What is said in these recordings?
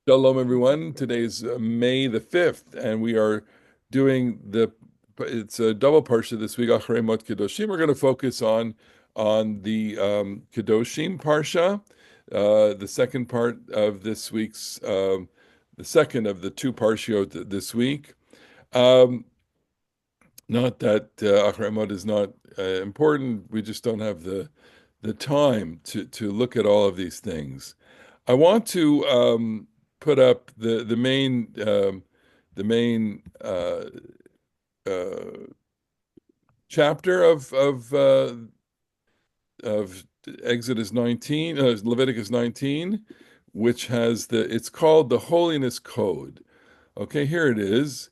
Shalom, everyone. Today's May the 5th, and we are doing it's a double parsha this week, Aharei Kedoshim. We're going to focus on the Kedoshim parsha, the second part of this week's, the second of the two parshiot this week. Um, Not that Aharei is not important, we just don't have the time to look at all of these things. I want to put up the main uh, chapter of Exodus 19, Leviticus 19, which has it's called the Holiness Code. Okay, here it is.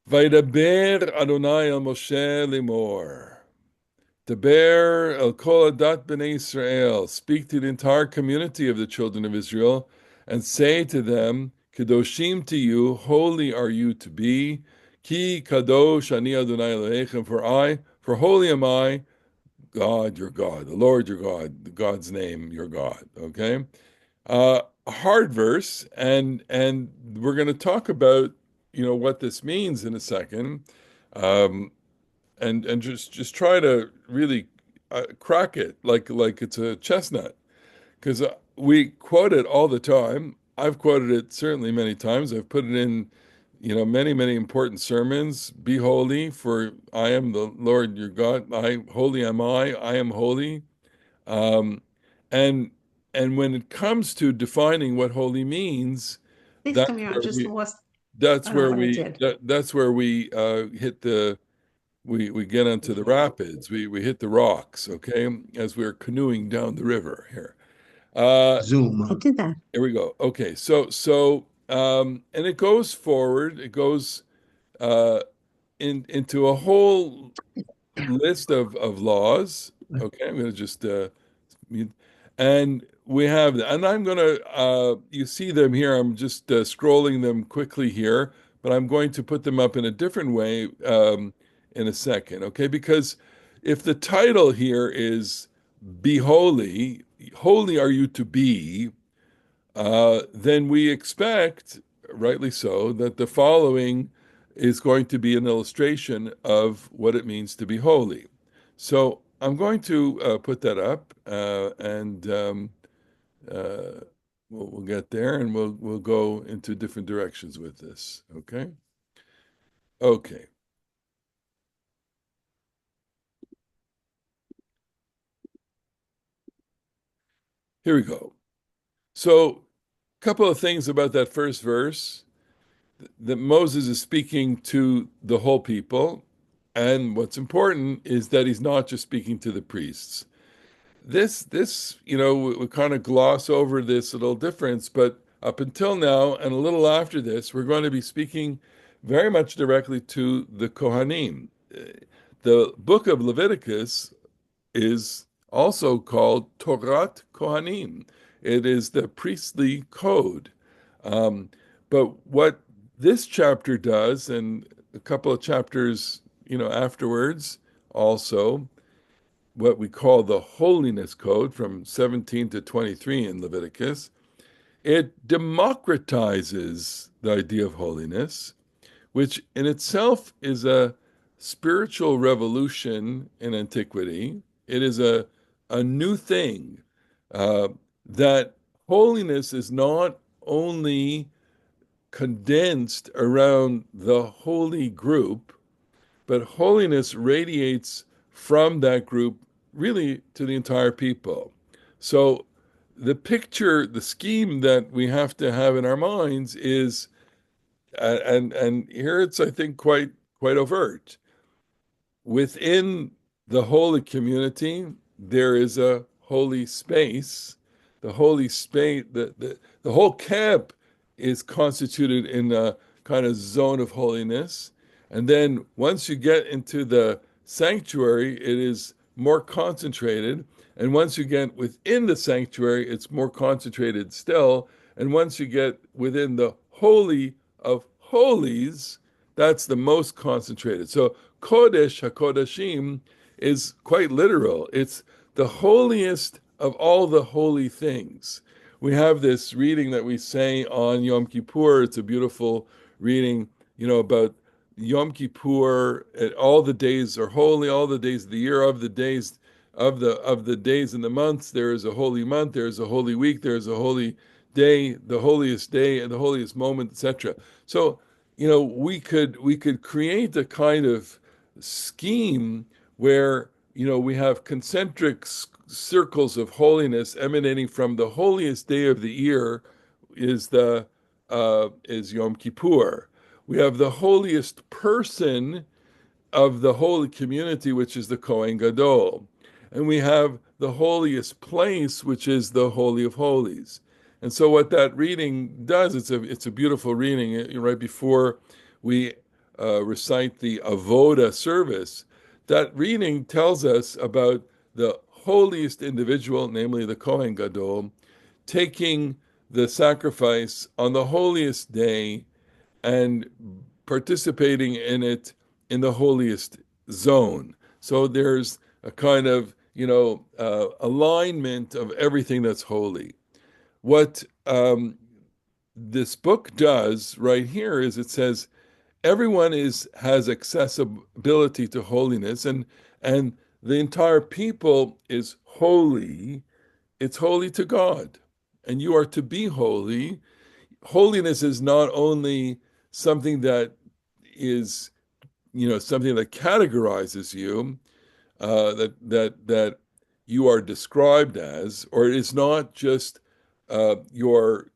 Vaydaber Adonai el Moshe limor. Daber el kol adat b'nei Israel. Speak to the entire community of the children of Israel and say to them, Kedoshim to you, holy are you to be. Ki kadosh ani Adonai Elohechem, for holy am I, God your God, the Lord your God, God's name your God. Okay, a hard verse, and we're going to talk about what this means in a second. Um, and just try to really crack it like it's a chestnut, because we quote it all the time. I've quoted it certainly many times. I've put it in many important sermons. Be holy, for I am the Lord your God. Holy am I am holy. um, and and when it comes to defining what holy means, Please come that's here. I where just we lost. that's I don't know where what I we did. that's where we hit we get onto the rapids. We hit the rocks, okay, as we're canoeing down the river here. Uh, Zoom. I did that. Here we go. Okay, so and it goes forward. It goes uh, into a whole list of laws. Okay, I'm going to just and we have, and I'm going to, you see them here. I'm just scrolling them quickly here, but I'm going to put them up in a different way in a second, okay? Because if the title here is Be Holy, holy are you to be, then we expect, rightly so, that the following is going to be an illustration of what it means to be holy. So I'm going to put that up, and uh, we'll get there, and we'll go into different directions with this. Okay. Okay. Here we go. So, a couple of things about that first verse. That Moses is speaking to the whole people, and what's important is that he's not just speaking to the priests. This, we kind of gloss over this little difference, but up until now and a little after this, we're going to be speaking very much directly to the Kohanim. The book of Leviticus is also called Torat Kohanim. It is the priestly code. Um, but what this chapter does, and a couple of chapters, afterwards, also, what we call the Holiness Code from 17 to 23 in Leviticus, it democratizes the idea of holiness, which in itself is a spiritual revolution in antiquity. It is a new thing, uh, that holiness is not only condensed around the holy group, but holiness radiates from that group really to the entire people. So the picture, the scheme that we have to have in our minds is, and here it's, I think, quite overt. Within the holy community, there is a holy space. The holy space, the whole camp is constituted in a kind of zone of holiness. And then once you get into the sanctuary, it is more concentrated. And once you get within the sanctuary, it's more concentrated still. And once you get within the holy of holies, that's the most concentrated. So Kodesh HaKodashim is quite literal. It's the holiest of all the holy things. we have this reading that we say on Yom Kippur. It's a beautiful reading, about Yom Kippur. All the days are holy, all the days of the year, of the days of the days and the months. There is a holy month, there is a holy week, there is a holy day, the holiest day and the holiest moment, etc. So, we could create a kind of scheme where we have concentric circles of holiness emanating from the holiest day of the year is Yom Kippur. We have the holiest person of the holy community, which is the Kohen Gadol. And we have the holiest place, which is the Holy of Holies. And so what that reading does, it's a beautiful reading right before we recite the Avoda service. That reading tells us about the holiest individual, namely the Kohen Gadol, taking the sacrifice on the holiest day and participating in it in the holiest zone. So there's a kind of, alignment of everything that's holy. What this book does right here is it says everyone has accessibility to holiness, and the entire people is holy. It's holy to God, and you are to be holy. Holiness is not only something that is, something that categorizes you, that you are described as, or it is not just your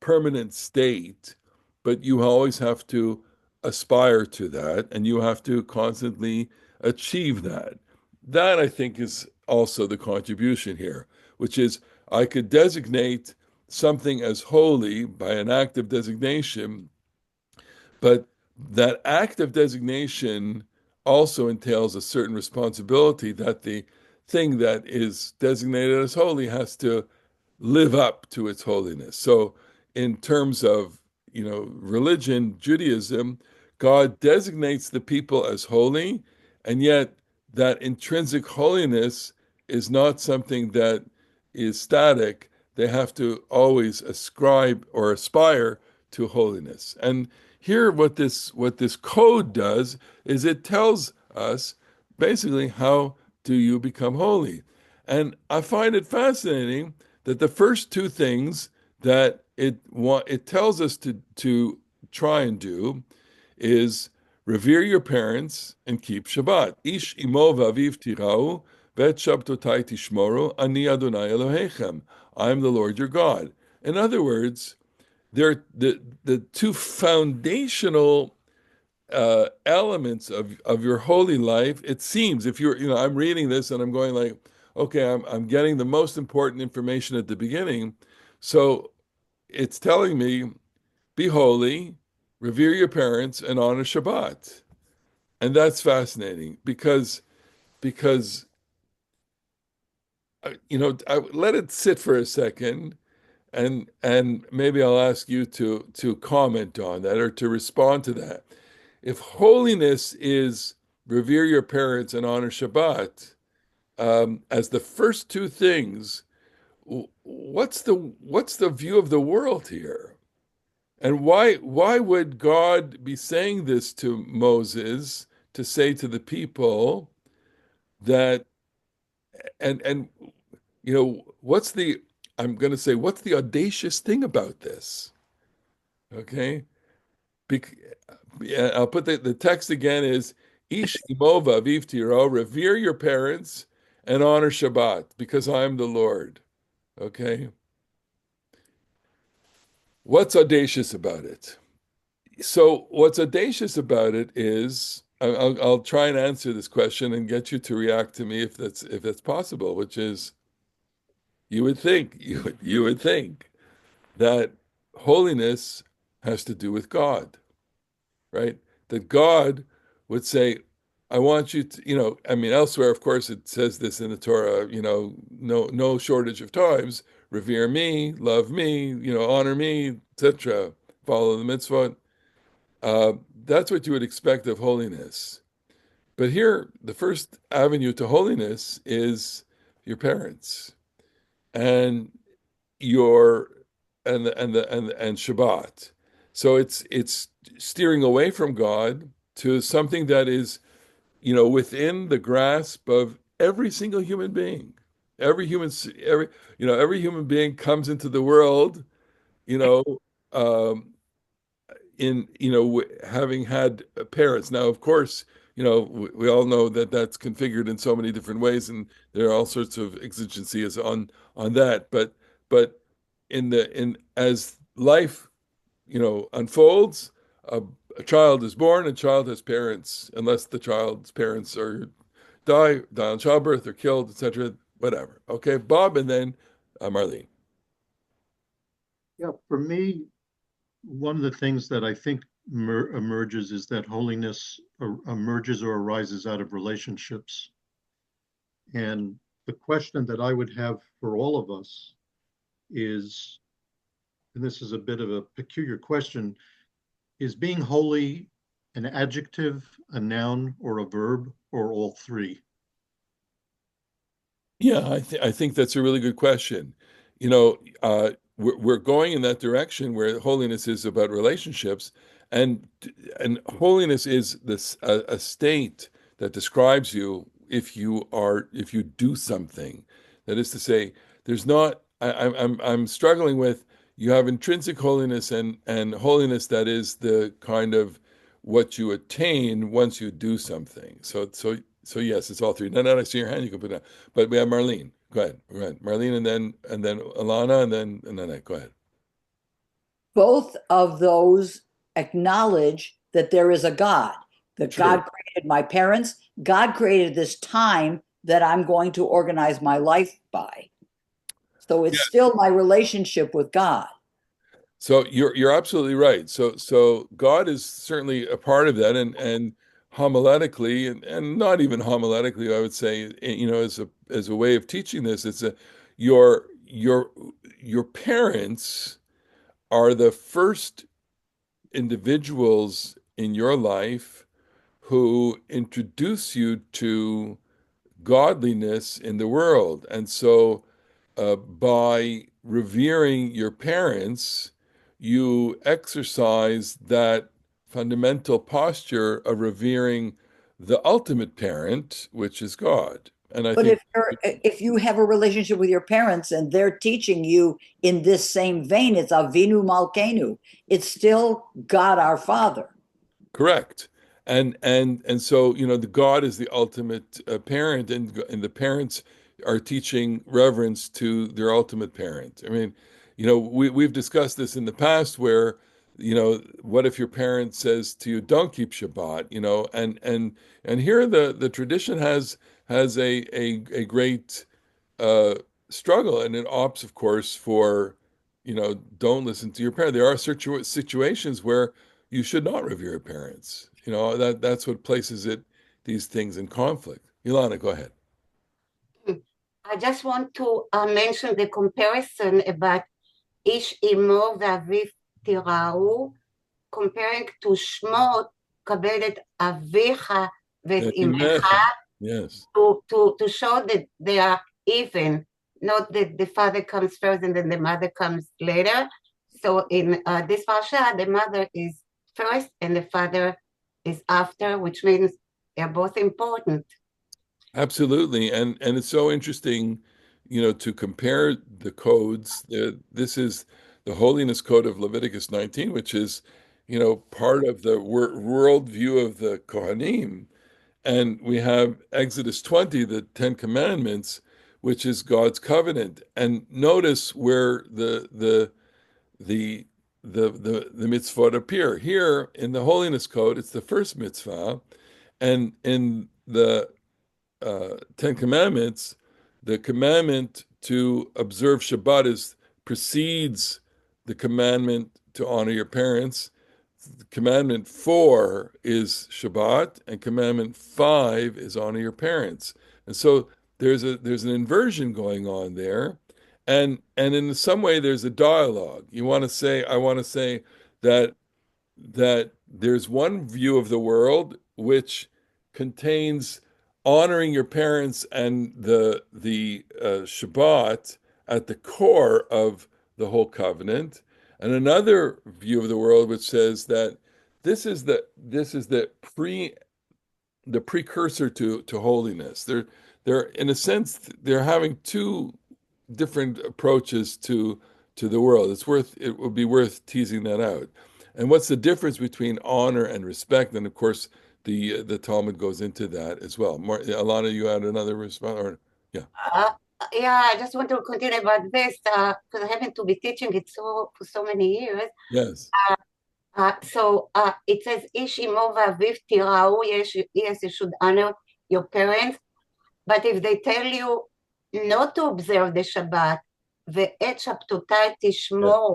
permanent state, but you always have to aspire to that, and you have to constantly achieve that. That, I think, is also the contribution here, which is I could designate something as holy by an act of designation, but that act of designation also entails a certain responsibility that the thing that is designated as holy has to live up to its holiness. So, in terms of religion, Judaism, God designates the people as holy, and yet that intrinsic holiness is not something that is static. They have to always ascribe or aspire to holiness. And here, what this code does is it tells us basically how do you become holy. And I find it fascinating that the first two things that it tells us to try and do is revere your parents and keep Shabbat. Ish imo v'aviv tirau, vet shabtotai tishmoru, ani Adonai Elohechem. I am the Lord your God. In other words, they're the two foundational elements of your holy life. It seems, if I'm reading this and I'm going like, okay, I'm getting the most important information at the beginning. So it's telling me, be holy, revere your parents, and honor Shabbat. And that's fascinating because let it sit for a second, and maybe I'll ask you to comment on that or to respond to that. If holiness is revere your parents and honor Shabbat as the first two things, what's the view of the world here? And why would God be saying this to Moses to say to the people that and what's the I'm going to say what's the audacious thing about this? Okay, Bec- yeah, I'll put the text again is Ish imova aviv tiro, revere your parents and honor Shabbat because I am the Lord. Okay, what's audacious about it? So what's audacious about it is I'll try and answer this question and get you to react to me if that's possible, which is you would think that holiness has to do with God, right? That God would say, I want you to, I mean, elsewhere, of course, it says this in the Torah, no shortage of times, revere me, love me, honor me, etc., follow the mitzvot. That's what you would expect of holiness. But here, the first avenue to holiness is your parents. And your and Shabbat. So it's steering away from God to something that is, within the grasp of every single human being. Every human, every human being comes into the world, you know, um, having had parents. Now, of course, we all know that that's configured in so many different ways, and there are all sorts of exigencies on that. But in as life, unfolds, a, a child is born, a child has parents, unless the child's parents die in childbirth or killed, etc. Whatever. Okay, Bob, and then Marlene. Yeah, for me, one of the things that I think emerges is that holiness emerges or arises out of relationships. And the question that I would have for all of us is, and this is a bit of a peculiar question, is being holy an adjective, a noun, or a verb, or all three? Yeah, I think that's a really good question. We're going in that direction where holiness is about relationships, and and holiness is this a state that describes you if you do something. That is to say, there's not. I'm struggling with, you have intrinsic holiness and holiness that is the kind of what you attain once you do something. So yes, it's all three. No, I see your hand. You can put it down. But we have Marlene. Go ahead. Go ahead. Marlene, and then Alana, and then Annette. Go ahead. Both of those acknowledge that there is a God, that True. God created my parents, God created this time that I'm going to organize my life by. So it's Yeah. still my relationship with God. So you're absolutely right. So God is certainly a part of that, and homiletically, and not even homiletically, I would say, as a way of teaching this, it's your your parents are the first individuals in your life who introduce you to godliness in the world. And so, by revering your parents, you exercise that fundamental posture of revering the ultimate parent, which is God. And I But think, if you have a relationship with your parents and they're teaching you in this same vein, it's Avinu Malkeinu. It's still God our Father. correct. And so, the God is the ultimate parent, and the parents are teaching reverence to their ultimate parent. I mean, we've discussed this in the past where, what if your parent says to you, "Don't keep Shabbat," and here the tradition has a great uh, struggle, and it opts, of course, for, don't listen to your parent. There are situations where you should not revere your parents. That's what places these things in conflict. Ilana, go ahead. I just want to mention the comparison about איש אמו ואביו תיראו, comparing to שמות, כבד את אביך ואת Yeah, אמך, yes. to show that they are even, not that the father comes first and then the mother comes later. So in this Parsaha, the mother is first and the father is after, which means they're both important. Absolutely. And it's so interesting, to compare the codes. This is the Holiness Code of Leviticus 19, which is, part of the world view of the Kohanim. And we have Exodus 20, the Ten Commandments, which is God's covenant. And notice where the the mitzvot appear. Here in the Holiness Code, it's the first mitzvah, and in the Ten Commandments, the commandment to observe Shabbat precedes the commandment to honor your parents. Commandment 4 is Shabbat, and commandment 5 is honor your parents. And so there's an inversion going on there, and in some way there's a dialogue. I want to say that there's one view of the world which contains honoring your parents and the Shabbat at the core of the whole covenant, and another view of the world which says that this is the precursor to holiness. They're in a sense they're having two different approaches to the world. It would be worth teasing that out. And what's the difference between honor and respect? And of course, the Talmud goes into that as well. Alana, you had another response, or yeah, Uh, yeah, I just want to continue about this because I happen to be teaching it for so many years. yes, It says, איש אמו ואביו תיראו, yes, you should honor your parents, but if they tell you not to observe the Shabbat, ואת שבתותי תשמור,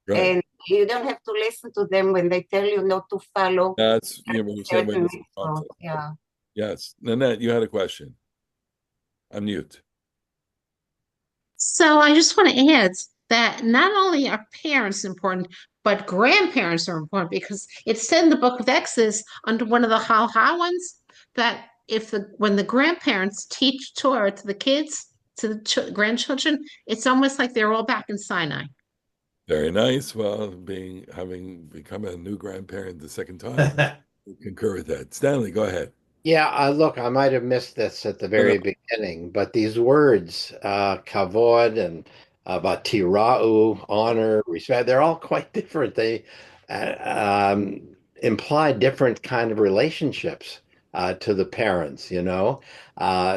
right. and you don't have to listen to them when they tell you not to follow That's we're saying certain this mitzvot. concept. Yeah. Yes, Nanette, you had a question. Unmute. So I just want to add that not only are parents important, but grandparents are important because it said in the book of Exodus under one of the halakha ones that when the grandparents teach Torah to the kids, to the grandchildren, it's almost like they're all back in Sinai. Very nice. Well, having become a new grandparent the second time, we concur with that. Stanley, go ahead. Yeah, look, I might have missed this at the No, very no. beginning, but these words, kavod and about tira'u, honor, respect, they're all quite different. They imply different kind of relationships to the parents, you know?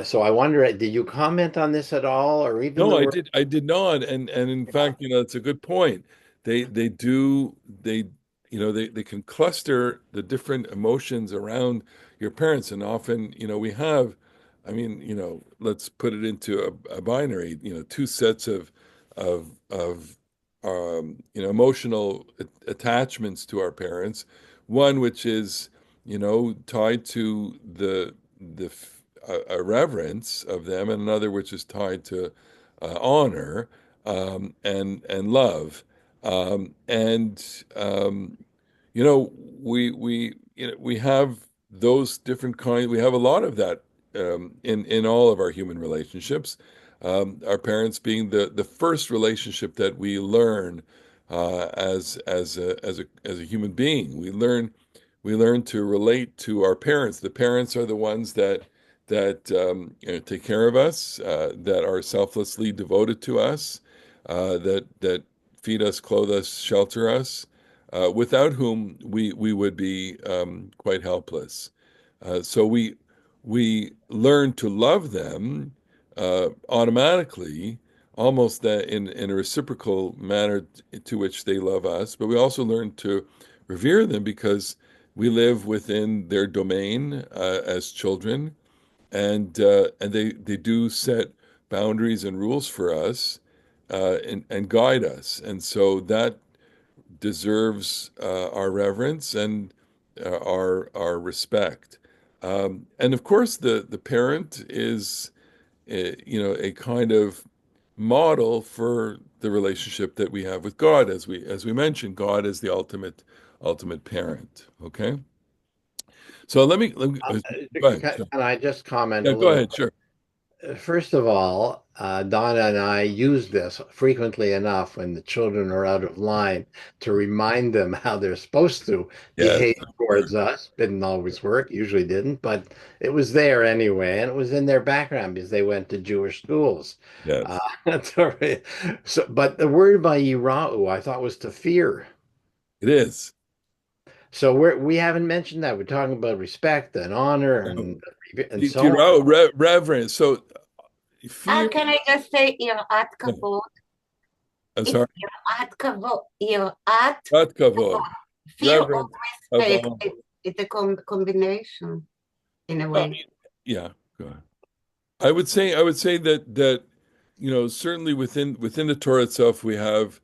So I wonder, did you comment on this at all, or even No, the I word? did. I did not. And in fact, it's a good point. They do they can cluster the different emotions around your parents, and often we have, I mean, let's put it into a binary. Two sets of emotional attachments to our parents. One which is tied to the a reverence of them, and another which is tied to honor and love. And we have those different kinds. We have a lot of that in all of our human relationships. Our parents being the first relationship that we learn as a human being. We learn to relate to our parents. The parents are the ones that take care of us, that are selflessly devoted to us, that feed us, clothe us, shelter us, without whom we would be quite helpless. So we learn to love them automatically, almost that in a reciprocal manner to which they love us. But we also learn to revere them because we live within their domain as children, and they do set boundaries and rules for us, and guide us, and so that deserves our reverence and our respect. And of course, the parent is a kind of model for the relationship that we have with God, as we mentioned. God is the ultimate parent. Okay, so let me go ahead. Sure. Can I just comment Yeah, a go little? ahead. Sure. First of all, Donna and I use this frequently enough when the children are out of line to remind them how they're supposed to Yes. behave towards us. Didn't always work, usually didn't, but it was there anyway, and it was in their background because they went to Jewish schools. Yes. That's all right. So, but the word by Yira'u I thought was to fear. It is. So we haven't mentioned that. We're talking about respect and honor and so on. Reverence. So fear. Can I just say, יראת No, כבוד? I'm It's sorry. יראת כבוד. יראת Not kavod. fear or Reverence of respect. honor. It's a combination in a Well, way. yeah. Go ahead. I would say that certainly within the Torah itself we have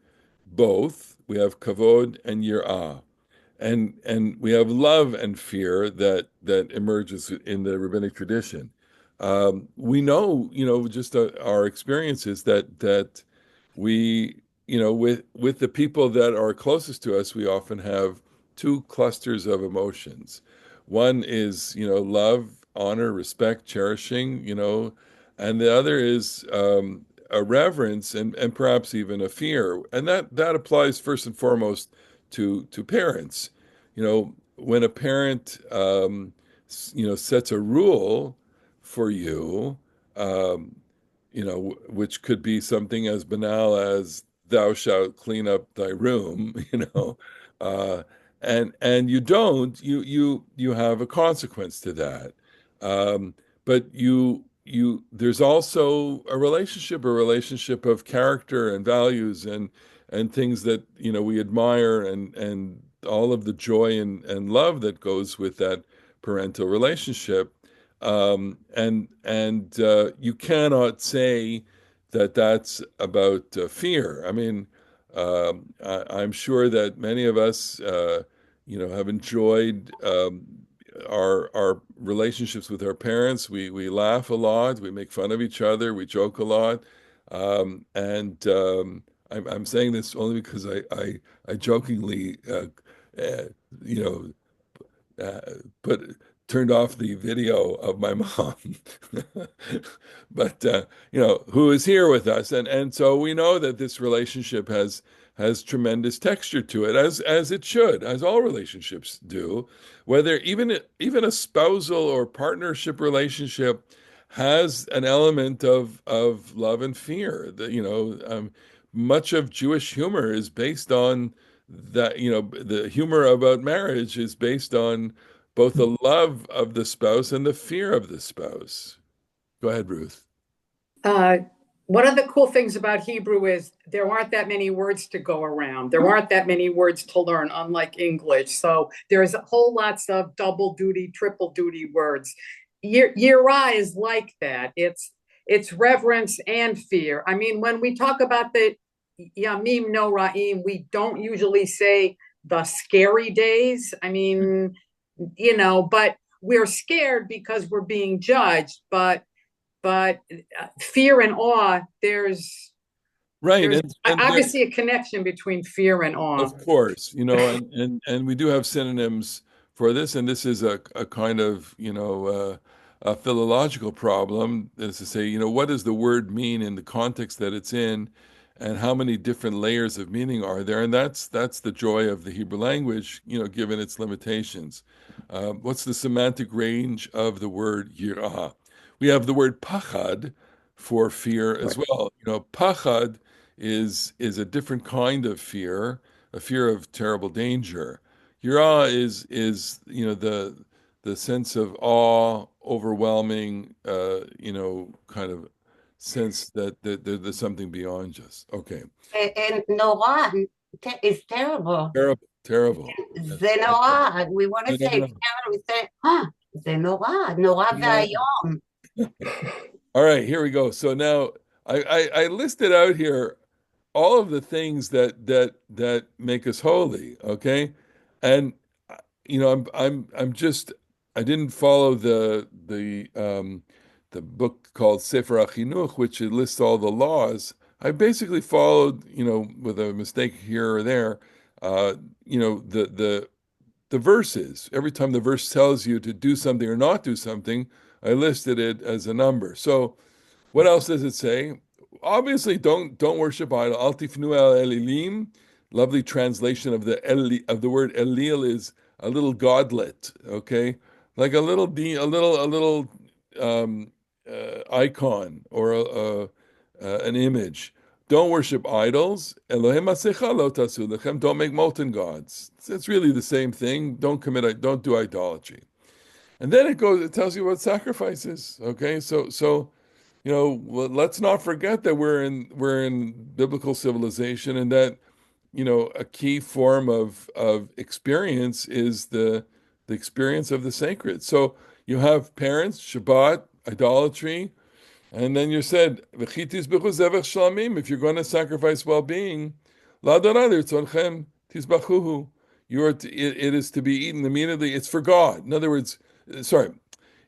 both. We have kavod and yirah, and we have love and fear that emerges in the rabbinic tradition. We know, just our experiences that we, with the people that are closest to us, we often have two clusters of emotions. One is, love, honor, respect, cherishing, and the other is a reverence and perhaps even a fear. And that applies first and foremost to parents. When a parent sets a rule for you, um, which could be something as banal as thou shalt clean up thy room, uh, and you don't, you have a consequence to that. But there's also a relationship of character and values and things that we admire and all of the joy and love that goes with that parental relationship. And you cannot say that that's about fear. I mean, I'm sure that many of us, have enjoyed our relationships with our parents. We laugh a lot, we make fun of each other, we joke a lot, and I'm saying this only because I jokingly, uh, you know, put turned off the video of my mom, but who is here with us, and so we know that this relationship has tremendous texture to it, as it should, as all relationships do. Whether even a spousal or partnership relationship has an element of love and fear. Much of Jewish humor is based on that. The humor about marriage is based on both the love of the spouse and the fear of the spouse. Go ahead, Ruth. Uh, one of the cool things about Hebrew is there aren't that many words to go around. There aren't that many words to learn, unlike English. So there's a whole lots of double duty, triple duty words. Yirah is like that. It's reverence and fear. I mean, when we talk about the Yamim Noraim, we don't usually say the scary days. I mean, but we're scared because we're being judged. But fear and awe, Right, there's and there, obviously a connection between fear and awe. of course, and we do have synonyms for this, and this is a kind of, a philological problem, is to say, what does the word mean in the context that it's in, and how many different layers of meaning are there? And that's the joy of the Hebrew language, given its limitations. What's the semantic range of the word yirah? We have the word pachad for fear as well. Pachad is a different kind of fear, a fear of terrible danger. Yirah is the sense of awe, overwhelming, kind of sense that there's something beyond just. Okay. And Noah is terrible. Terrible, terrible. זה נורא. We want to No, no, say no. it's terrible. We say, זה נורא, נורא Yeah. ואיום. All right, here we go. So now I listed out here all of the things that make us holy, okay? And I didn't follow the book called Sefer HaChinuch, which lists all the laws. I basically followed, with a mistake here or there, the verses. Every time the verse tells you to do something or not do something, I listed it as a number. So what else does it say? Obviously, don't worship idol. Al tifnu el elilim. Lovely translation of the word elil is a little godlet. Okay, like a little icon or an image. Don't worship idols. Elohim asecha lo tasu lechem. Don't make molten gods. It's really the same thing. Don't do idolatry. And then it tells you what sacrifices. Okay, so let's not forget that we're in biblical civilization, and that a key form of experience is the experience of the sacred. So you have parents, Shabbat, idolatry, and then you said, "V'chitis b'chu zevach shlamim." If you're going to sacrifice well-being, la'adonai l'rtzonchem tizbachuhu. It is to be eaten immediately. It's for God. In other words, sorry,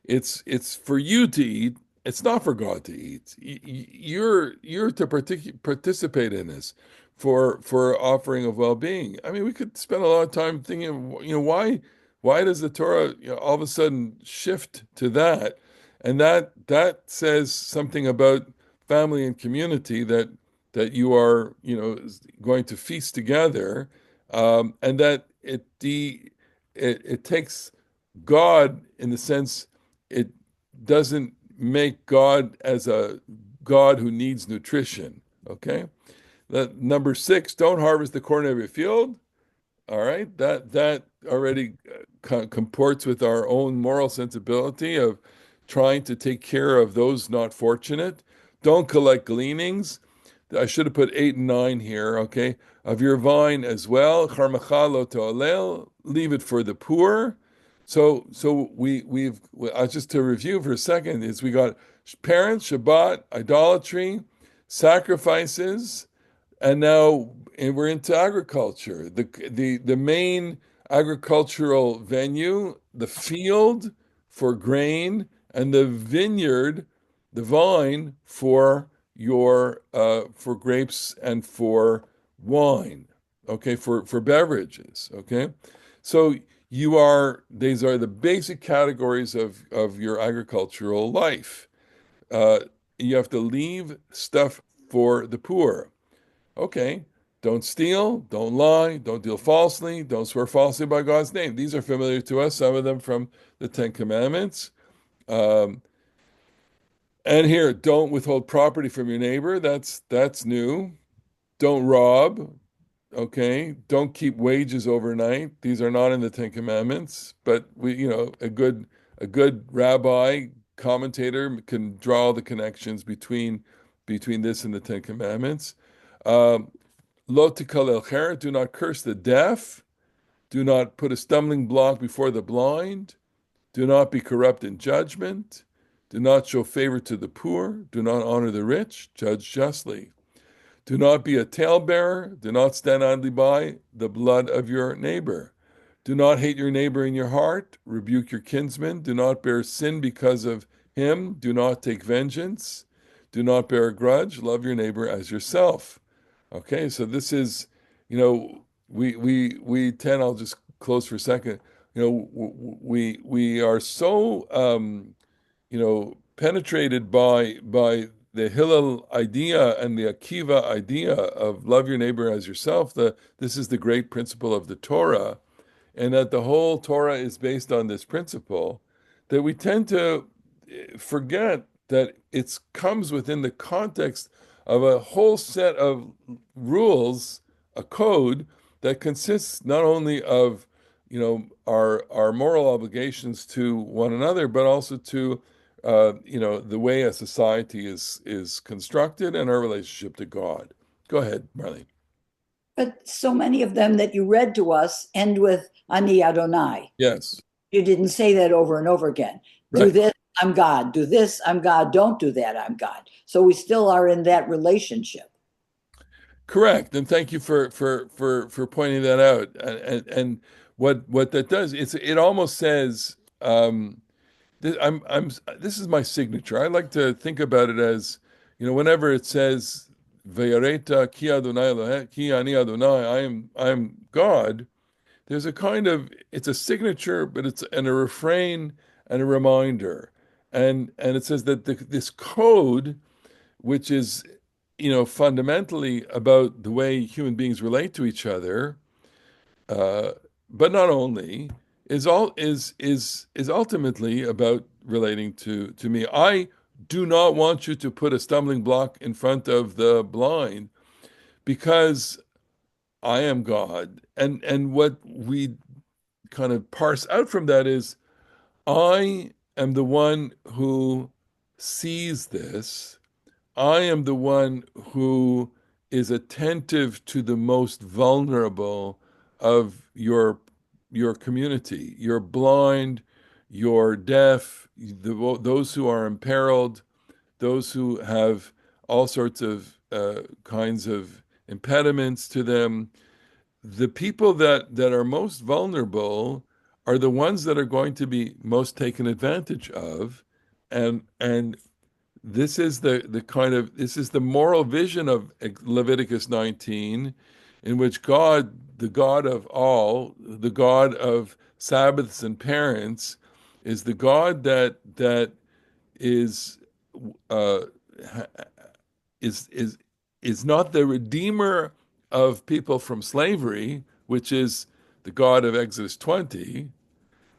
it's for you to eat. It's not for God to eat. You're to participate in this for offering of well-being. I mean, we could spend a lot of time thinking, why does the Torah, all of a sudden shift to that? And that says something about family and community that you are, going to feast together, and that it takes God in the sense it doesn't make God as a God who needs nutrition. Okay. Number 6, don't harvest the corn of your field. All right, that already comports with our own moral sensibility of trying to take care of those not fortunate. Don't collect gleanings. I should have put 8 and 9 here, okay? Of your vine as well. Charmacha lo to'alel, leave it for the poor. So we've just to review for a second is we got parents, Shabbat, idolatry, sacrifices, and now we're into agriculture. The main agricultural venue, the field for grain, and the vineyard, the vine for your for grapes and for wine. Okay, for beverages. Okay, so these are the basic categories of your agricultural life. Uh, you have to leave stuff for the poor. Okay, don't steal, don't lie, don't deal falsely, don't swear falsely by God's name. These are familiar to us, some of them from the Ten Commandments. Um, and here, don't withhold property from your neighbor. That's new. Don't rob. Okay, don't keep wages overnight. These are not in the Ten Commandments, but a good rabbi commentator can draw the connections between this and the Ten Commandments. Um, Lo tikalel cher, do not curse the deaf. Do not put a stumbling block before the blind. Do not be corrupt in judgment. Do not show favor to the poor. Do not honor the rich. Judge justly. Do not be a talebearer. Do not stand idly by the blood of your neighbor. Do not hate your neighbor in your heart. Rebuke your kinsman. Do not bear sin because of him. Do not take vengeance. Do not bear a grudge. Love your neighbor as yourself. Okay, so this is, we tend. I'll just close for a second. We are so penetrated by the Hillel idea and the Akiva idea of love your neighbor as yourself. This is the great principle of the Torah, and that the whole Torah is based on this principle, that we tend to forget that it comes within the context of a whole set of rules, a code that consists not only of our moral obligations to one another, but also to the way a society is constructed and our relationship to God. Go ahead, Marlene. But so many of them that you read to us end with Ani Adonai. Yes. You didn't say that over and over again. Do Right. this, I'm God. Do this, I'm God. Don't do that, I'm God. So we still are in that relationship. Correct, and thank you for pointing that out. And what that does, it almost says, this is my signature. I like to think about it as, whenever it says Vayareta ki Adonai Eloheh, ki ani Adonai, I am God. There's a kind of, it's a signature, but it's and a refrain and a reminder, and it says that this code, which is fundamentally about the way human beings relate to each other, but not only is ultimately about relating to me. I do not want you to put a stumbling block in front of the blind, because I am God. And what we kind of parse out from that is, I am the one who sees this. I am the one who is attentive to the most vulnerable of your community. You're blind, you're deaf, those who are imperiled, those who have all sorts of kinds of impediments to them. The people that are most vulnerable are the ones that are going to be most taken advantage of, and this is the moral vision of Leviticus 19, in which God, the God of all, the God of Sabbaths and parents, is the God that is is not the redeemer of people from slavery, which is the God of Exodus 20,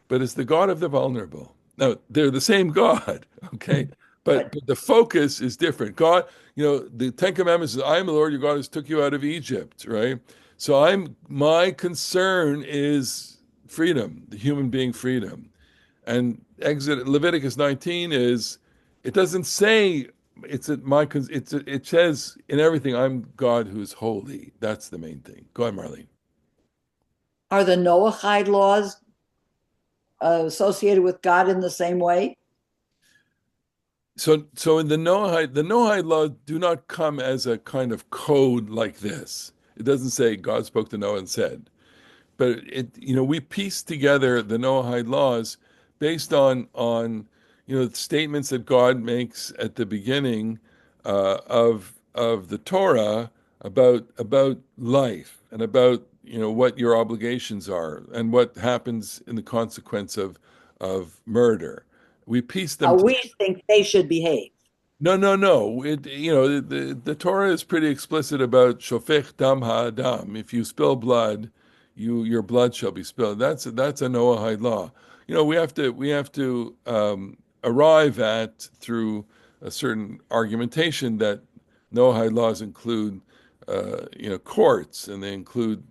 but it's the God of the vulnerable. Now, they're the same God, okay? But the focus is different. God, the Ten Commandments is, I am the Lord your God who took you out of Egypt, right? So my concern is freedom, the human being freedom. And Leviticus 19 is, it doesn't say it says in everything, I'm God who's holy. That's the main thing. Go ahead, Marlene. Are the Noahide laws associated with God in the same way? So in the Noahide law do not come as a kind of code like this. It doesn't say God spoke to Noah and said, but we piece together the Noahide laws based on statements that God makes at the beginning of the Torah about life and about what your obligations are and what happens in the consequence of murder. We piece them How together. we think they should behave. No, no, no. The Torah is pretty explicit about shofech dam ha'adam. If you spill blood, your blood shall be spilled. That's a Noahide law. We have to arrive at through a certain argumentation that Noahide laws include courts, and they include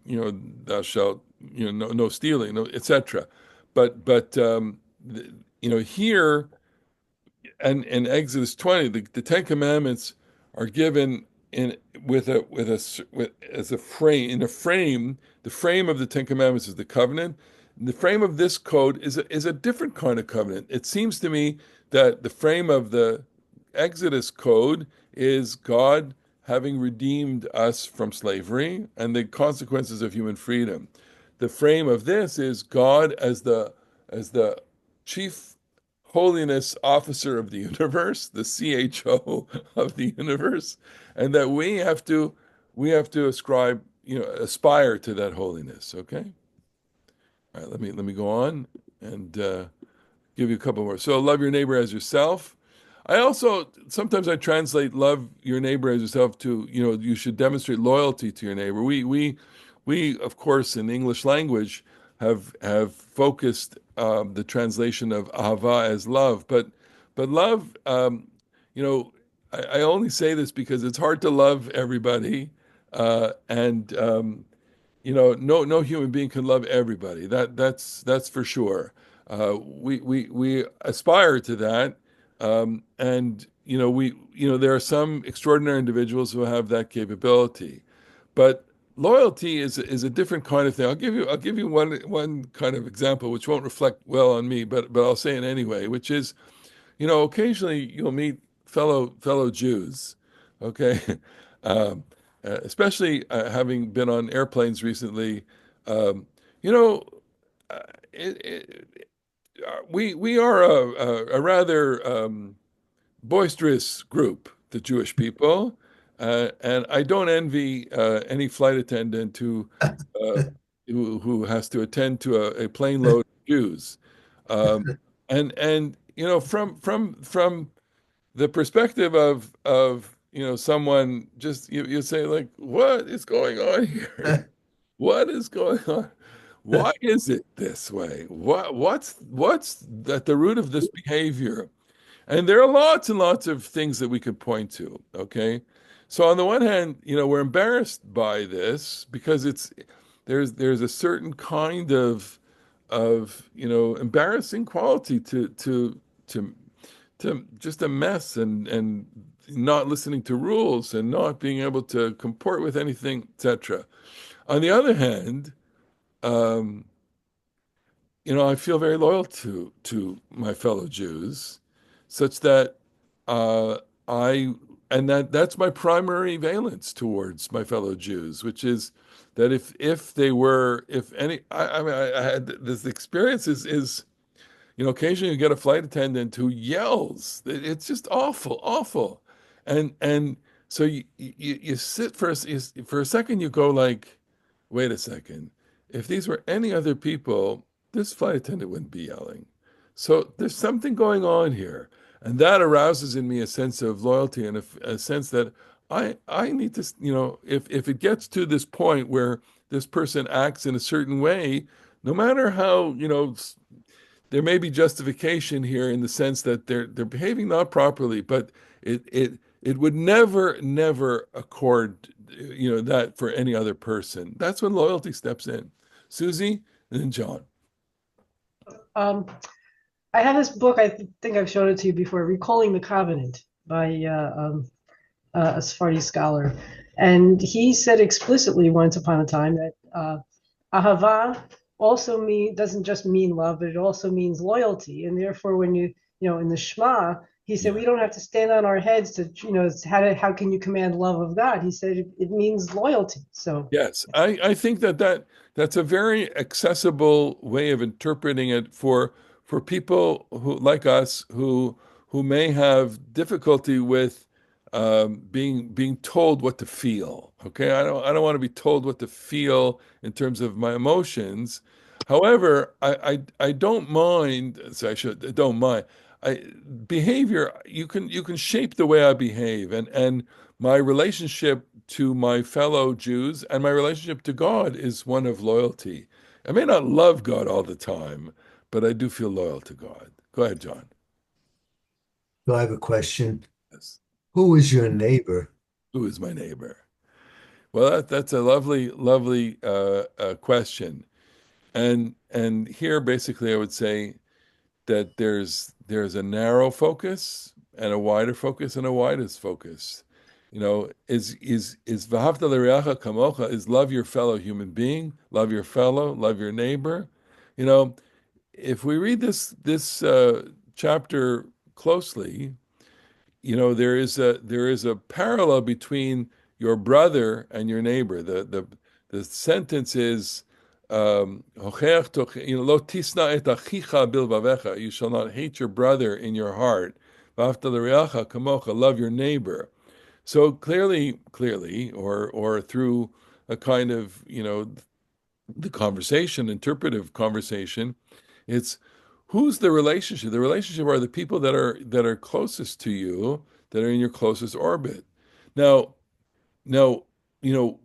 thou shalt no stealing, no, etc. But here and in Exodus 20, the Ten Commandments are given in as a frame. In a frame, the frame of the Ten Commandments is the covenant. And the frame of this code is a different kind of covenant. It seems to me that the frame of the Exodus code is God having redeemed us from slavery and the consequences of human freedom. The frame of this is God as the chief holiness officer of the universe, the CHO of the universe, and that we have to aspire to that holiness. Okay. All right. Let me go on and give you a couple more. So, love your neighbor as yourself. I also sometimes I translate love your neighbor as yourself to you should demonstrate loyalty to your neighbor. We of course in the English language have focused the translation of ahava as love, but love, I only say this because it's hard to love everybody, and no human being can love everybody. That's for sure. We aspire to that, and there are some extraordinary individuals who have that capability, but loyalty is a different kind of thing. I'll give you one kind of example which won't reflect well on me, but I'll say it anyway, which is, occasionally you'll meet fellow Jews, okay, especially having been on airplanes recently. You know, we are a rather boisterous group, the Jewish people, and I don't envy any flight attendant who has to attend to a plane load of Jews. And from the perspective of someone, just you say, like, what is going on here? What is going on? Why is it this way? What's at the root of this behavior? And there are lots and lots of things that we could point to, okay? So on the one hand, we're embarrassed by this because there's a certain kind of embarrassing quality to just a mess and not listening to rules and not being able to comport with anything, etc. On the other hand, um, I feel very loyal to my fellow Jews, such that uh, I and that's my primary valence towards my fellow Jews, which is that if any, I mean, I had this experience is occasionally you get a flight attendant who yells. It's just awful, awful, and so you sit for a second, you go like, wait a second, if these were any other people, this flight attendant wouldn't be yelling. So there's something going on here. And that arouses in me a sense of loyalty and a sense that I need to, if it gets to this point where this person acts in a certain way, no matter how, there may be justification here in the sense that they're behaving not properly, but it would never accord, that for any other person. That's when loyalty steps in. Susie and then John. Um, I have this book, I think I've shown it to you before, Recalling the Covenant by a Sephardi scholar. And he said explicitly once upon a time that ahava also doesn't just mean love, but it also means loyalty. And therefore, when in the Shema, he said, Yeah. we don't have to stand on our heads to, how can you command love of God? He said it means loyalty. So Yes, I think that's a very accessible way of interpreting it for people who like us who may have difficulty with being told what to feel. Okay, I don't want to be told what to feel in terms of my emotions. However, I don't mind. So I don't mind. I behavior you can shape the way I behave and my relationship to my fellow Jews and my relationship to God is one of loyalty. I may not love God all the time, but I do feel loyal to God. Go ahead, John. So I have a question. Yes. Who is your neighbor? Who is my neighbor? Well, that's a lovely question. And here, basically, I would say that there's a narrow focus and a wider focus and a widest focus. Is v'ahavta l'reacha kamocha is love your fellow human being, love your fellow, love your neighbor. You know, if we read this chapter closely, there is a parallel between your brother and your neighbor. The sentence is "Hocheach lo tisna et achicha bilvavecha. You shall not hate your brother in your heart. V'ahavta l'reacha kamocha, love your neighbor. So clearly, or through a kind of, the conversation, interpretive conversation, it's who's the relationship? The relationship are the people that are closest to you, that are in your closest orbit. Now, you know,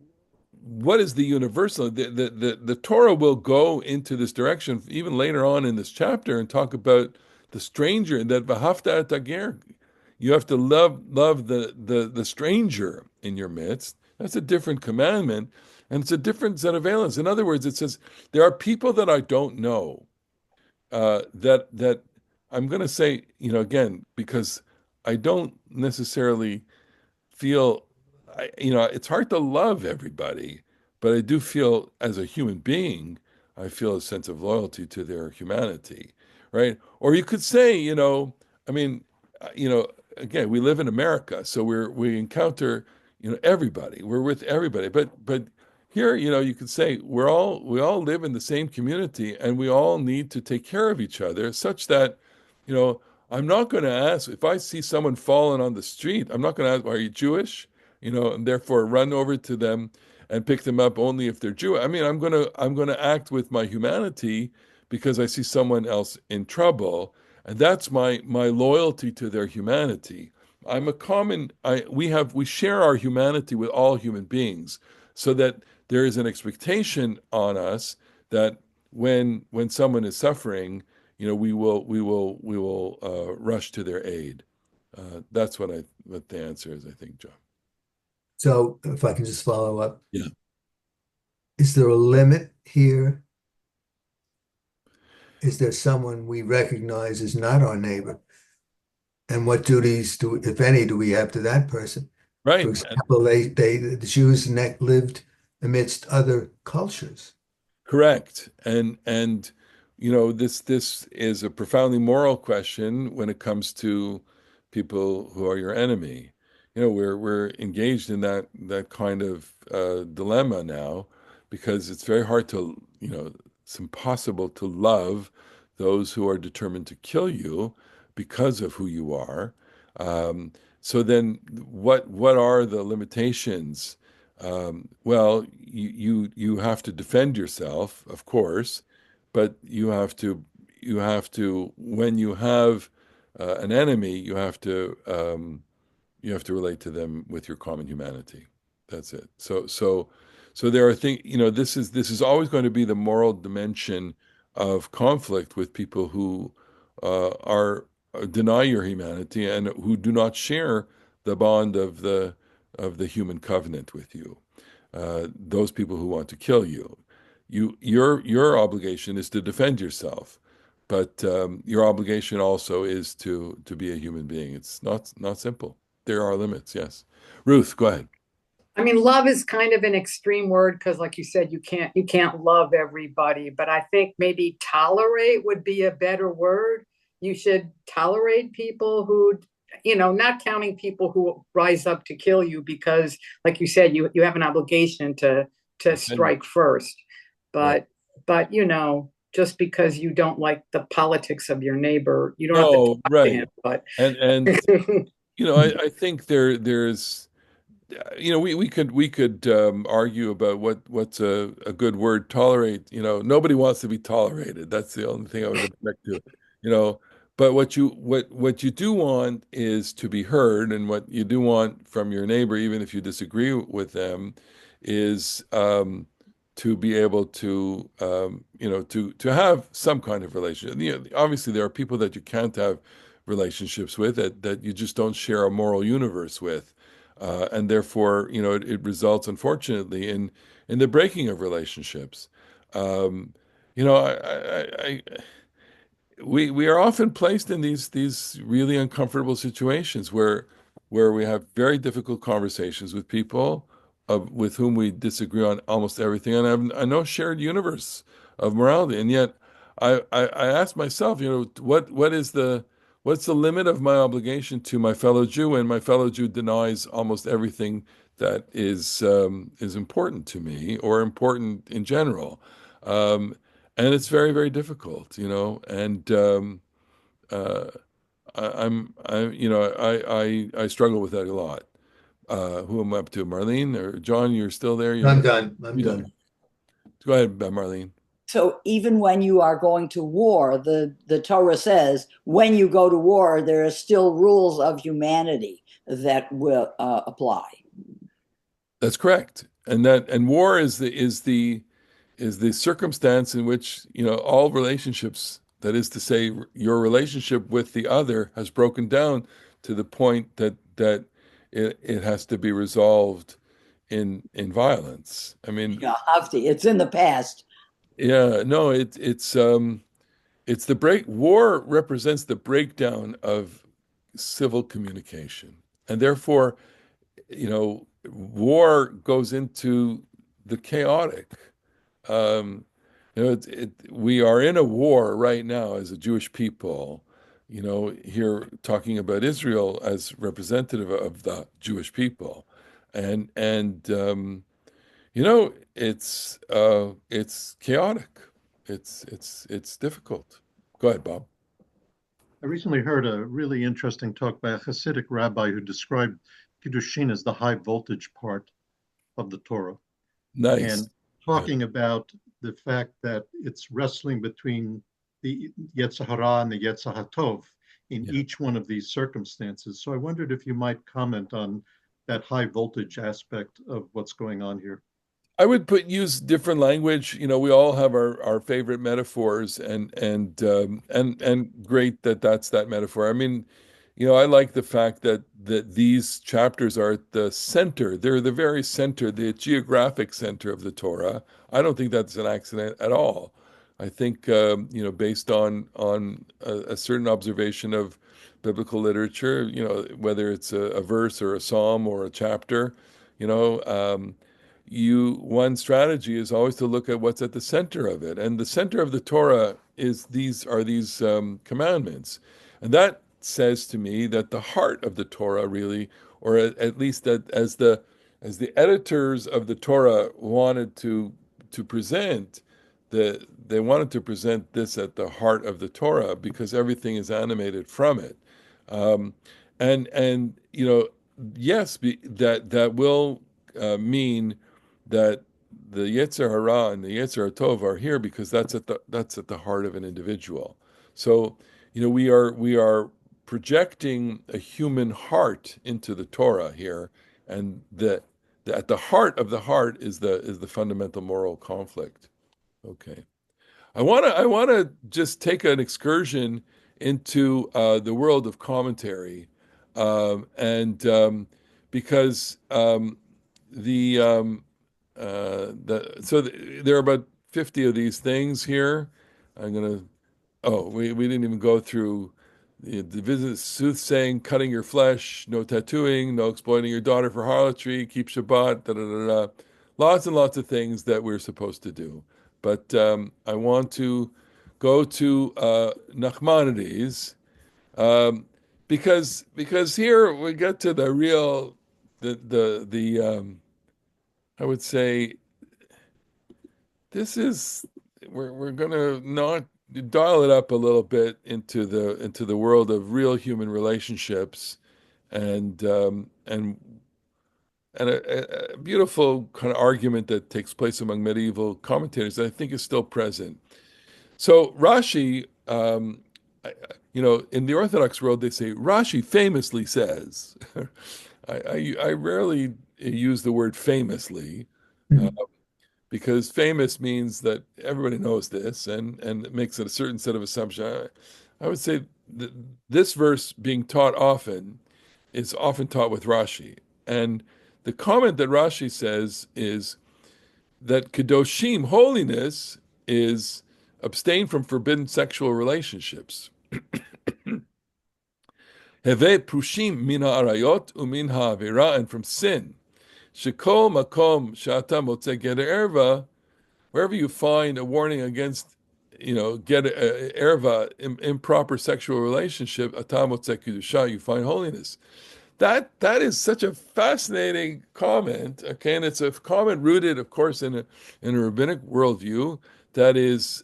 what is the universal? The Torah will go into this direction even later on in this chapter and talk about the stranger, that v'hafta et hager. You have to love the stranger in your midst. That's a different commandment, and it's a different set of valence. In other words, it says there are people that I don't know, that I'm going to say, again, because I don't necessarily feel, it's hard to love everybody, but I do feel as a human being, I feel a sense of loyalty to their humanity, right? Or you could say, I mean, again, we live in America, so we encounter, everybody. We're with everybody, but here, you could say we all live in the same community, and we all need to take care of each other, such that, you know, I'm not going to ask if I see someone falling on the street. I'm not going to ask, "Are you Jewish?" And therefore run over to them and pick them up only if they're Jewish. I mean, I'm going to act with my humanity because I see someone else in trouble, and that's my loyalty to their humanity. We share our humanity with all human beings, so that there is an expectation on us that when someone is suffering, we will rush to their aid. That's what the answer is, I think, John. So if I can just follow up, Yeah. is there a limit here? Is there someone we recognize as not our neighbor? And what duties if any, do we have to that person? Right. For example, the Jews lived amidst other cultures. Correct. And this is a profoundly moral question when it comes to people who are your enemy. We're engaged in that kind of dilemma now, because it's very hard to, it's impossible to love those who are determined to kill you because of who you are. So then what are the limitations? Well, you have to defend yourself, of course, but you have to when you have an enemy, you have to You have to relate to them with your common humanity. That's it. So there are things, this is always going to be the moral dimension of conflict with people who are deny your humanity and who do not share the bond of the human covenant with you. Those people who want to kill you. Your obligation is to defend yourself, but your obligation also is to be a human being. It's not simple. There are limits, yes. Ruth, go ahead. I mean, love is kind of an extreme word because, like you said, you can't love everybody. But I think maybe tolerate would be a better word. You should tolerate people who, not counting people who rise up to kill you because, like you said, you have an obligation to Defend. strike first. Right. But just because you don't like the politics of your neighbor, you don't have to No, talk to him. right. But And I think there's we could argue about what's a good word. Tolerate. Nobody wants to be tolerated. That's the only thing I would object to. You know, but what you do want is to be heard, and what you do want from your neighbor, even if you disagree with them, is to be able to to have some kind of relationship. Obviously, there are people that you can't have relationships with that you just don't share a moral universe with. And therefore, it results, unfortunately, in the breaking of relationships. Um, you know, we are often placed in these really uncomfortable situations where we have very difficult conversations with people with whom we disagree on almost everything, and have no shared universe of morality. And yet, I ask myself, what's the limit of my obligation to my fellow Jew, and my fellow Jew denies almost everything that is important to me or important in general. Um, and it's very, very difficult, and uh, I struggle with that a lot. Who am I up to? Marlene or John? You're still there? I'm done. I'm You're done. done. Go ahead, Marlene. So even when you are going to war, the Torah says when you go to war, there are still rules of humanity that will apply. That's correct. And war is the circumstance in which all relationships, that is to say, your relationship with the other has broken down to the point that it has to be resolved in violence. I mean, Yeah, Hafti, it's in the past. yeah, no, it's the break. War represents the breakdown of civil communication, and therefore, war goes into the chaotic. Um, we are in a war right now as a Jewish people, here talking about Israel as representative of the Jewish people. And it's chaotic. It's difficult. Go ahead, Bob. I recently heard a really interesting talk by a Hasidic rabbi who described Kedoshim as the high voltage part of the Torah, Nice. and talking about the fact that it's wrestling between the Yetzer Hara and the Yetzer HaTov in Yeah. each one of these circumstances. So I wondered if you might comment on that high voltage aspect of what's going on here. I would use different language. We all have our favorite metaphors, and great that's that metaphor. I mean, I like the fact that these chapters are at the center. They're the very center, the geographic center of the Torah. I don't think that's an accident at all. I think based on a certain observation of biblical literature, whether it's a verse or a psalm or a chapter, you know. One strategy is always to look at what's at the center of it, and the center of the Torah is these commandments, and that says to me that the heart of the Torah really, or at least that as the editors of the Torah wanted to present, they wanted to present this at the heart of the Torah because everything is animated from it, um, and yes, that will mean that the Yetzer Hara and the Yetzer Tov are here because that's at the heart of an individual. So we are projecting a human heart into the Torah here, and at the heart of the heart is the fundamental moral conflict. Okay. I wanna just take an excursion into the world of commentary, and because there are about 50 of these things here. I'm gonna. Oh, we didn't even go through the visit soothsaying, cutting your flesh, no tattooing, no exploiting your daughter for harlotry, keep Shabbat, da da da da. Lots and lots of things that we're supposed to do. But I want to go to Nachmanides, because here we get to the real the I would say this is we're gonna not dial it up a little bit into the world of real human relationships, and a beautiful kind of argument that takes place among medieval commentators that I think is still present. So Rashi, in the Orthodox world, they say Rashi famously says. I rarely use the word famously, because famous means that everybody knows this, and it makes it a certain set of assumptions. I would say that this verse being taught often is often taught with Rashi. And the comment that Rashi says is that Kedoshim, holiness, is abstain from forbidden sexual relationships. Heve prushim min ha'arayot umin ha'avera, and from sin. Shekol makom shata motze geder erva, wherever you find a warning against, get erva, improper sexual relationship, atam motze kedusha, you find holiness. That is such a fascinating comment, okay, and it's a comment rooted, of course, in a rabbinic worldview that is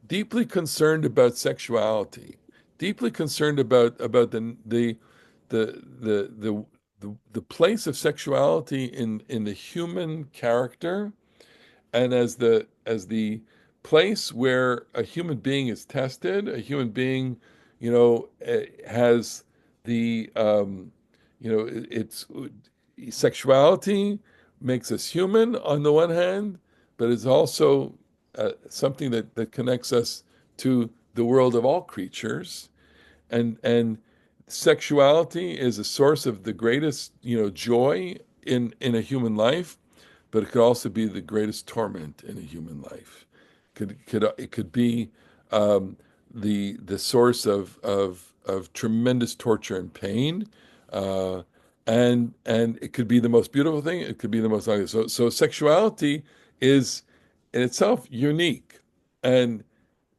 deeply concerned about sexuality, deeply concerned about the place of sexuality in the human character, and as the place where a human being is tested, a human being, has the it's sexuality makes us human on the one hand, but it's also something that connects us to the world of all creatures, and sexuality is a source of the greatest joy in a human life, but it could also be the greatest torment in a human life. It could be the source of tremendous torture and pain, and it could be the most beautiful thing. It could be the most ugly. So sexuality is in itself unique, and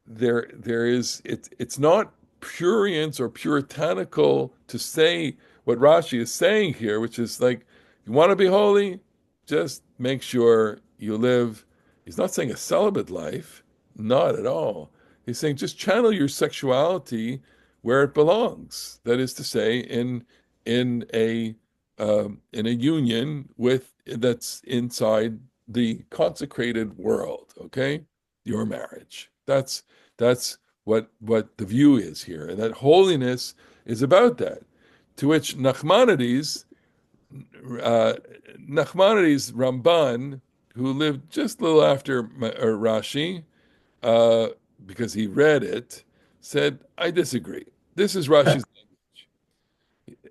there is it's not prurience or puritanical to say what Rashi is saying here, which is like, you want to be holy, just make sure you live. He's not saying a celibate life, not at all. He's saying just channel your sexuality where it belongs. That is to say, in a union that's inside the consecrated world. Okay, your marriage. That's what the view is here, and that holiness is about that. To which Nachmanides Ramban, who lived just a little after Rashi, because he read it, said, I disagree. This is Rashi's language.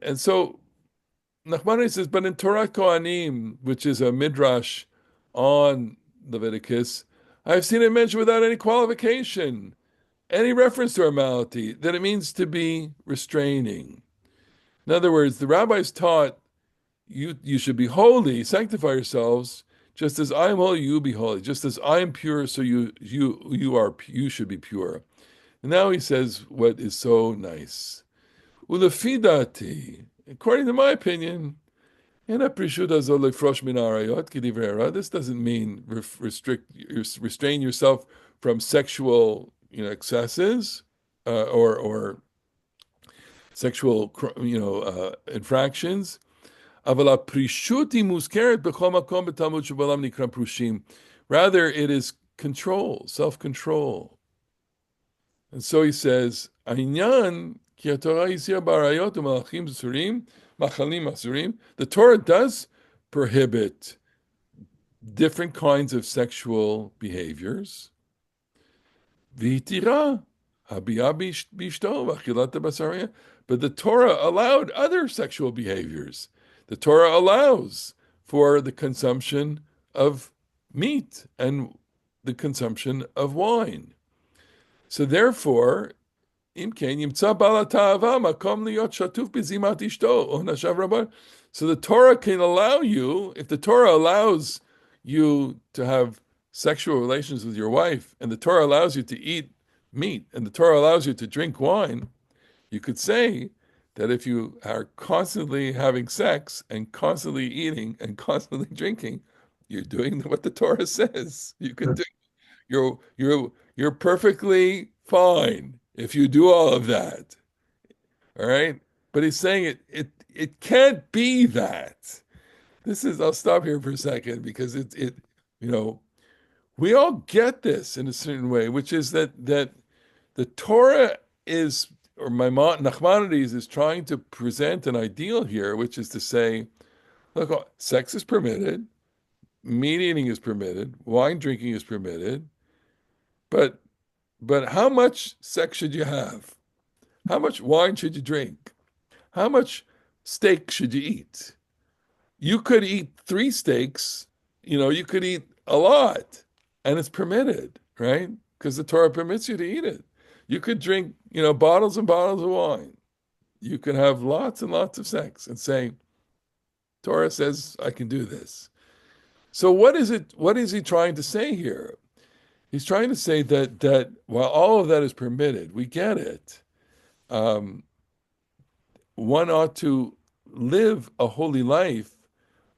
And so Nachmanides says, but in Torah Kohanim, which is a midrash on Leviticus, I've seen it mentioned without any qualification, any reference to immorality, that it means to be restraining. In other words, the rabbis taught you should be holy, sanctify yourselves, just as I am holy, you be holy. Just as I am pure, so you should be pure. And now he says what is so nice. Ulefidati, according to my opinion, this doesn't mean restrain yourself from sexual excesses, or sexual infractions. Rather, it is control, self-control. And so he says, Ainyan The Torah does prohibit different kinds of sexual behaviors. But the Torah allowed other sexual behaviors. The Torah allows for the consumption of meat and the consumption of wine. So therefore, so the Torah can allow you, if the Torah allows you to have sexual relations with your wife, and the Torah allows you to eat meat, and the Torah allows you to drink wine, you could say that if you are constantly having sex and constantly eating and constantly drinking, you're doing what the Torah says. You can do. You're perfectly fine if you do all of that. All right? But he's saying it can't be that. I'll stop here for a second because we all get this in a certain way, which is that the Torah is, or Nachmanides is trying to present an ideal here, which is to say, look, sex is permitted, meat eating is permitted, wine drinking is permitted, but how much sex should you have? How much wine should you drink? How much steak should you eat? You could eat 3 steaks, you could eat a lot, and it's permitted, right? Because the Torah permits you to eat it. You could drink, bottles and bottles of wine. You could have lots and lots of sex and say, Torah says I can do this. So what is he trying to say here? He's trying to say that while all of that is permitted, we get it. One ought to live a holy life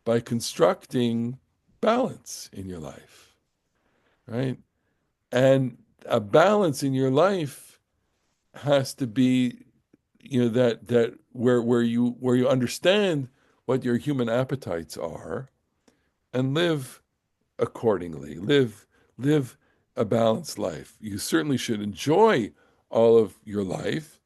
by constructing balance in your life, right? And a balance in your life has to be, that where you understand what your human appetites are, and live accordingly. Live a balanced life. You certainly should enjoy all of your life,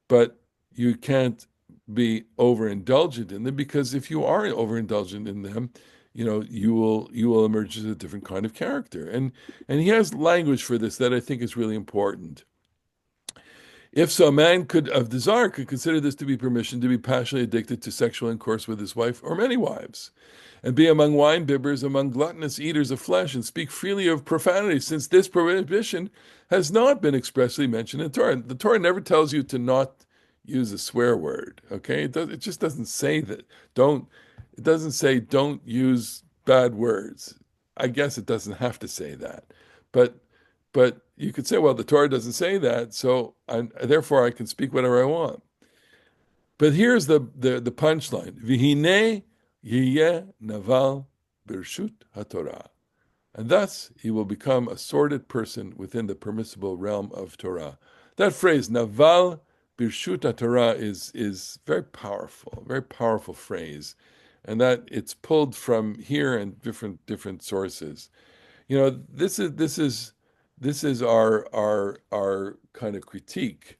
but you can't be overindulgent in them, because if you are overindulgent in them, you will emerge as a different kind of character. And he has language for this that I think is really important. If so, a man could consider this to be permission to be passionately addicted to sexual intercourse with his wife or many wives, and be among wine bibbers, among gluttonous eaters of flesh, and speak freely of profanity, since this prohibition has not been expressly mentioned in the Torah. The Torah never tells you to not use a swear word. Okay, it just doesn't say that. It doesn't say don't use bad words. I guess it doesn't have to say that, but you could say, well, the Torah doesn't say that, so therefore I can speak whatever I want. But here's the punchline: V'hinei yiyeh naval birshut haTorah, and thus he will become a sordid person within the permissible realm of Torah. That phrase, naval birshut haTorah, is very powerful phrase, and that it's pulled from here and different sources. This is our kind of critique,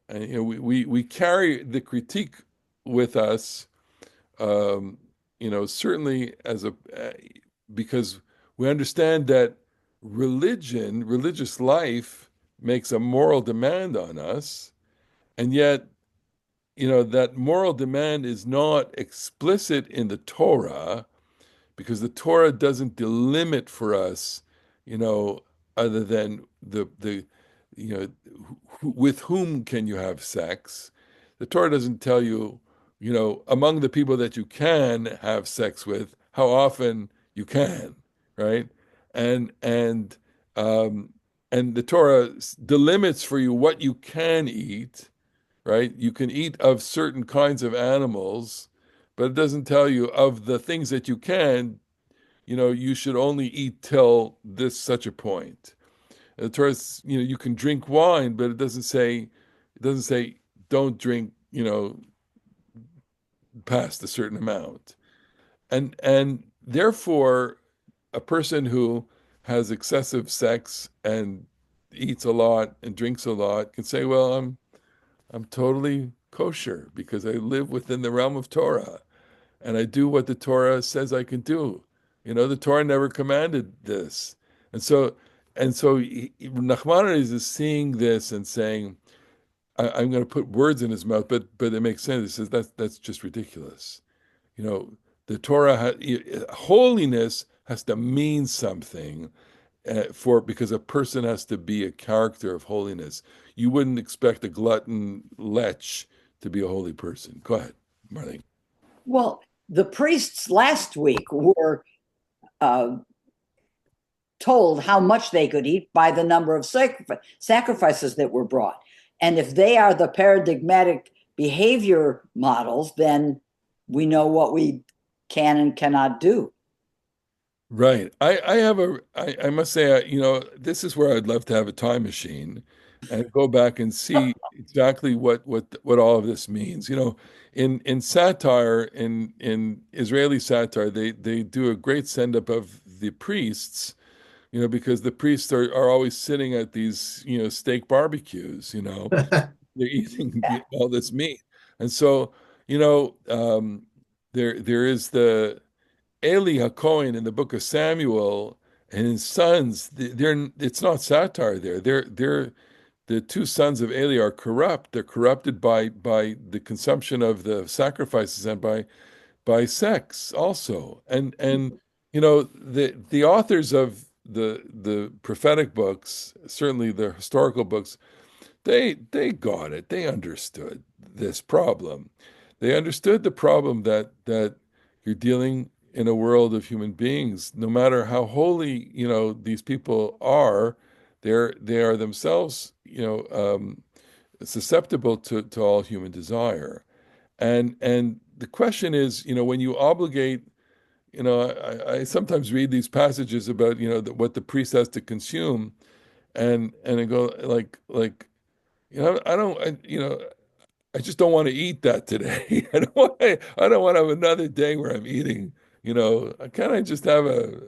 and we carry the critique with us, certainly because we understand that religious life makes a moral demand on us, and yet that moral demand is not explicit in the Torah, because the Torah doesn't delimit for us, other than the with whom can you have sex. The Torah doesn't tell you, among the people that you can have sex with, how often you can, right? And the Torah delimits for you what you can eat, right? You can eat of certain kinds of animals, but it doesn't tell you of the things that you can, you should only eat till such a point. The Torah, you can drink wine, but it doesn't say don't drink, past a certain amount. And therefore, a person who has excessive sex and eats a lot and drinks a lot can say, well, I'm totally kosher because I live within the realm of Torah and I do what the Torah says I can do. The Torah never commanded this. And so Nachmanides is seeing this and saying, I'm going to put words in his mouth, but it makes sense. He says that's just ridiculous. You know, the Torah, holiness has to mean something because a person has to be a character of holiness. You wouldn't expect a glutton lech to be a holy person. Go ahead, Marlene. Well, the priests last week were told how much they could eat by the number of sacrifices that were brought. And if they are the paradigmatic behavior models, then we know what we can and cannot do. Right. I must say, this is where I'd love to have a time machine and go back and see exactly what all of this means. In satire, in Israeli satire, they do a great send up of the priests, because the priests are always sitting at these, steak barbecues, they're eating all this meat. And so, there is the Eli HaKohen in the book of Samuel and his sons, it's not satire there. They're the two sons of Eli are corrupt. They're corrupted by the consumption of the sacrifices and by sex also. And the authors of the prophetic books, certainly the historical books, they got it. They understood this problem. They understood the problem that you're dealing in a world of human beings. No matter how holy, these people are, they are themselves, susceptible to all human desire. And the question is, when you obligate, I sometimes read these passages about, what the priest has to consume, and I go I don't, I just don't want to eat that today. I don't want to have another day where I'm eating, can I just have a,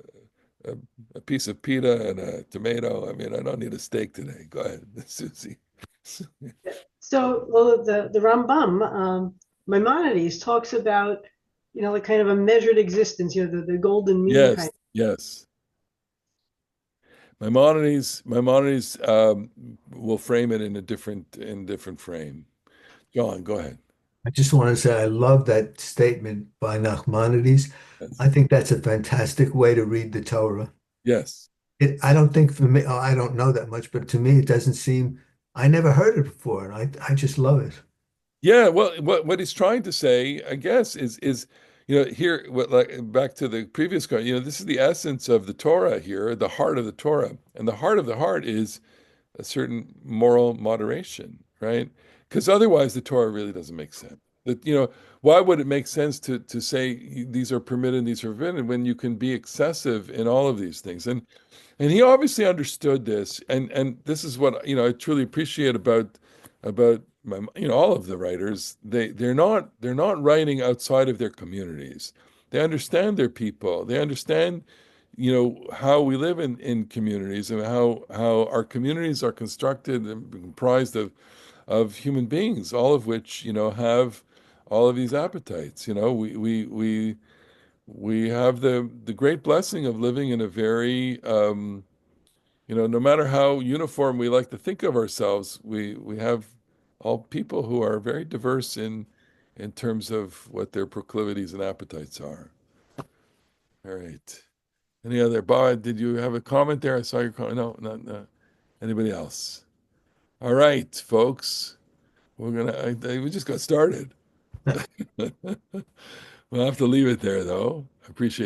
a piece of pita and a tomato? I mean, I don't need a steak today. Go ahead, Susie. So, well, the Rambam, Maimonides talks about, like kind of a measured existence, the golden mean Yes, kind. yes. Maimonides will frame it in different frame. John, go ahead. I just want to say I love that statement by Nachmanides. Yes. I think that's a fantastic way to read the Torah. Yes. I don't think for me, I don't know that much, but to me, it doesn't seem, I never heard it before. And I just love it. Yeah, well, what he's trying to say, I guess, is here, back to the previous question, this is the essence of the Torah here, the heart of the Torah, and the heart of the heart is a certain moral moderation, right? Because otherwise, the Torah really doesn't make sense. That why would it make sense to say these are permitted and these are forbidden when you can be excessive in all of these things? And he obviously understood this, and this is what I truly appreciate about all of the writers. They're not writing outside of their communities. They understand their people. They understand how we live in communities and how our communities are constructed and comprised of human beings, all of which have all of these appetites. We have the great blessing of living in a very no matter how uniform we like to think of ourselves, we have all people who are very diverse in terms of what their proclivities and appetites are. All right. Any other? Bob, did you have a comment there? I saw your comment. No, not anybody else. All right, folks. We just got started. We'll have to leave it there, though. I appreciate